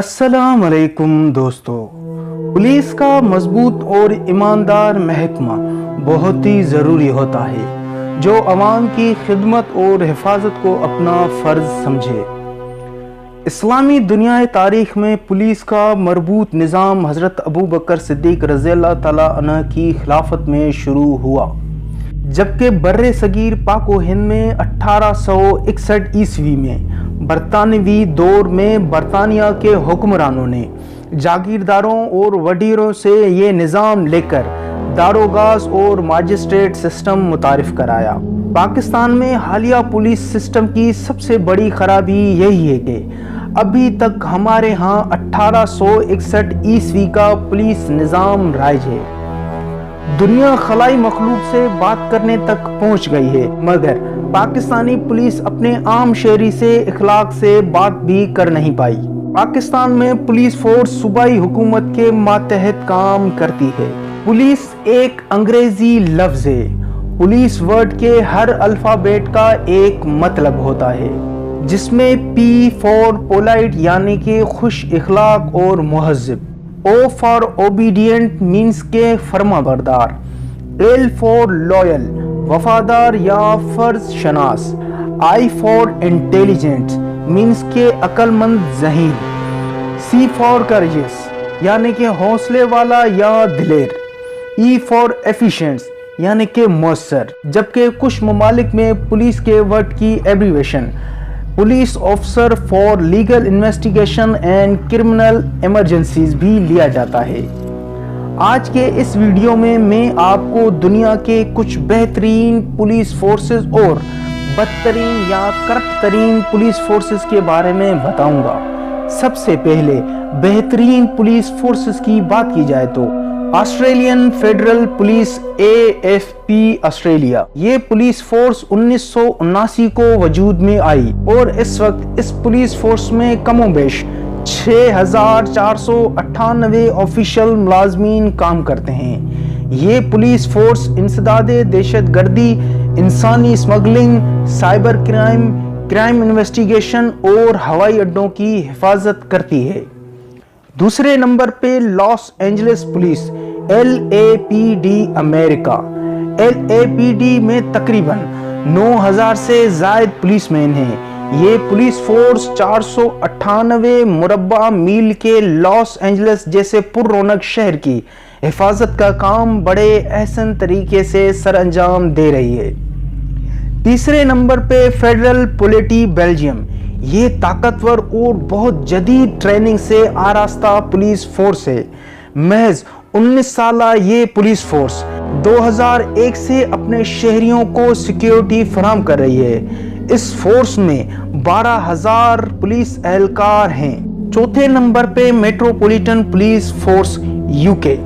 السلام علیکم دوستو، پولیس کا مضبوط اور ایماندار محکمہ بہت ہی ضروری ہوتا ہے جو عوام کی خدمت اور حفاظت کو اپنا فرض سمجھے۔ اسلامی دنیا تاریخ میں پولیس کا مربوط نظام حضرت ابو بکر صدیق رضی اللہ تعالیٰ عنہ کی خلافت میں شروع ہوا، جبکہ بر صغیر پاک و ہند میں 1861 عیسوی میں برطانوی دور میں برطانیہ کے حکمرانوں نے جاگیرداروں اور وڈیروں سے یہ نظام لے کر داروغاز اور ماجسٹریٹ سسٹم متعارف کرایا۔ پاکستان میں حالیہ پولیس سسٹم کی سب سے بڑی خرابی یہی ہے کہ ابھی تک ہمارے ہاں 1861 عیسوی کا پولیس نظام رائج ہے۔ دنیا خلائی مخلوق سے بات کرنے تک پہنچ گئی ہے، مگر پاکستانی پولیس اپنے عام شہری سے اخلاق سے بات بھی کر نہیں پائی۔ پاکستان میں پولیس فورس صوبائی حکومت کے ماتحت کام کرتی ہے۔ پولیس ایک انگریزی لفظ ہے۔ پولیس ورڈ کے ہر الفابیٹ کا ایک مطلب ہوتا ہے، جس میں پی فار پولائٹ یعنی کہ خوش اخلاق اور مہذب، او فار اوبیڈینٹ مینس کے فرما بردار، ایل فار لویل وفادار یا فرض شناس، آئی فار انٹیلیجنٹ مینس کے عقل مند ذہین، سی فار کریجس یعنی کہ حوصلے والا یا دلیر، ای فار ایفیشنس یعنی کہ مؤثر، جبکہ کچھ ممالک میں پولیس کے ورڈ کی abbreviation police officer for legal investigation and criminal emergencies بھی لیا جاتا ہے۔ آج کے اس ویڈیو میں آپ کو دنیا کے کچھ بہترین پولیس فورسز اور بدترین یا کرپٹ ترین پولیس فورسز کے بارے میں بتاؤں گا۔ سب سے پہلے بہترین پولیس فورسز کی بات کی جائے تو Australian federal police AFP Australia. یہ پولیس فورس 1979 کو وجود میں آئی اور اس وقت اس پولیس فورس میں کم و بیش 6498 آفیشل ملازمین کام کرتے ہیں۔ یہ پولیس فورس انسداد دہشت گردی، انسانی smuggling, cyber crime, crime investigation اور ہوائی اڈوں کی حفاظت کرتی ہے۔ دوسرے نمبر پہ لاس اینجلس پولیس LAPD امریکہ۔ LAPD میں تقریباً 9000 سے زائد پولیس مین ہیں۔ یہ پولیس فورس 498 مربع میل کے لاس اینجلس جیسے پر رونق شہر کی حفاظت کا کام بڑے احسن طریقے سے سر انجام دے رہی ہے۔ تیسرے نمبر پہ فیڈرل پولیٹی بیلجیم۔ یہ طاقتور اور بہت جدید ٹریننگ سے آراستہ پولیس فورس ہے۔ محض 19 سالہ یہ پولیس فورس 2001 سے اپنے شہریوں کو سیکیورٹی فراہم کر رہی ہے۔ اس فورس میں 12000 پولیس اہلکار ہیں۔ چوتھے نمبر پہ میٹروپولیٹن پولیس فورس UK۔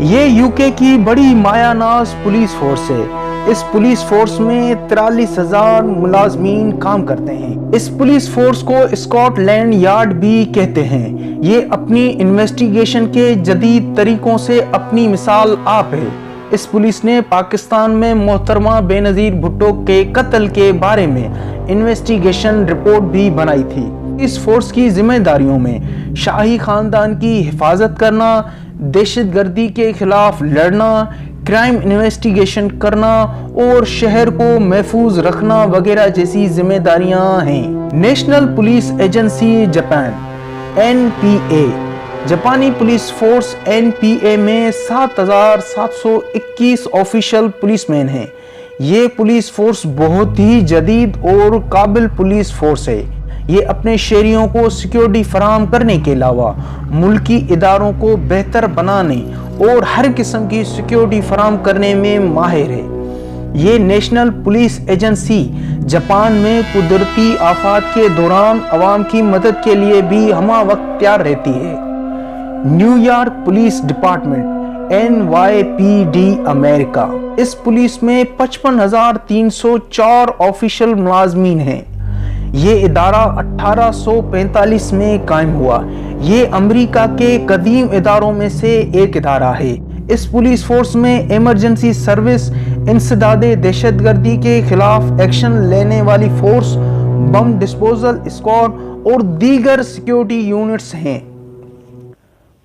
یہ UK کی بڑی مایہ ناز پولیس فورس ہے۔ اس پولیس فورس میں 43000 ملازمین کام کرتے ہیں۔ اس پولیس فورس کو اسکاٹ لینڈ یارڈ بھی کہتے ہیں۔ یہ اپنی انویسٹیگیشن کے جدید طریقوں سے اپنی مثال آپ ہے۔ اس پولیس نے پاکستان میں محترمہ بے نظیر بھٹو کے قتل کے بارے میں انویسٹیگیشن رپورٹ بھی بنائی تھی۔ اس فورس کی ذمہ داریوں میں شاہی خاندان کی حفاظت کرنا، دہشت گردی کے خلاف لڑنا، کرائم انویسٹیگیشن کرنا اور شہر کو محفوظ رکھنا وغیرہ جیسی ذمہ داریاں ہیں۔ National police agency Japan NPA۔ جاپانی پولیس فورس NPA میں 7721 آفیشل پولیس مین ہیں۔ یہ پولیس فورس بہت ہی جدید اور قابل پولیس فورس ہے۔ یہ اپنے شہریوں کو سیکیورٹی فراہم کرنے کے علاوہ ملکی اداروں کو بہتر بنانے اور ہر قسم کی سیکیورٹی فراہم کرنے میں ماہر ہے۔ یہ نیشنل پولیس ایجنسی جاپان میں قدرتی آفات کے دوران عوام کی مدد کے لیے بھی ہمہ وقت تیار رہتی ہے۔ New York police department NYPD امریکہ۔ اس پولیس میں 55304 آفیشل ملازمین ہیں۔ یہ ادارہ 1845 میں قائم ہوا۔ یہ امریکہ کے قدیم اداروں میں سے ایک ادارہ ہے۔ اس پولیس فورس میں ایمرجنسی سروس، انسداد دہشت گردی کے خلاف ایکشن لینے والی فورس، بم ڈسپوزل اسکواڈ اور دیگر سیکیورٹی یونٹس ہیں۔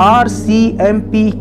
RCMP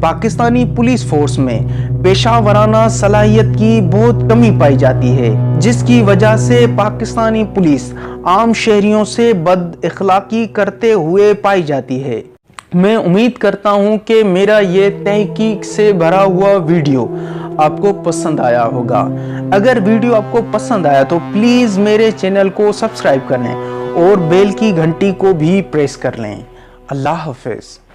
پاکستانی پولیس فورس میں پیشہ ورانہ صلاحیت کی بہت کمی پائی جاتی ہے، جس کی وجہ سے پاکستانی پولیس عام شہریوں سے بد اخلاقی کرتے ہوئے پائی جاتی ہے۔ میں امید کرتا ہوں کہ میرا یہ تحقیق سے بھرا ہوا ویڈیو آپ کو پسند آیا ہوگا۔ اگر ویڈیو آپ کو پسند آیا تو پلیز میرے چینل کو سبسکرائب کریں اور بیل کی گھنٹی کو بھی پریس کر لیں۔ اللہ حافظ۔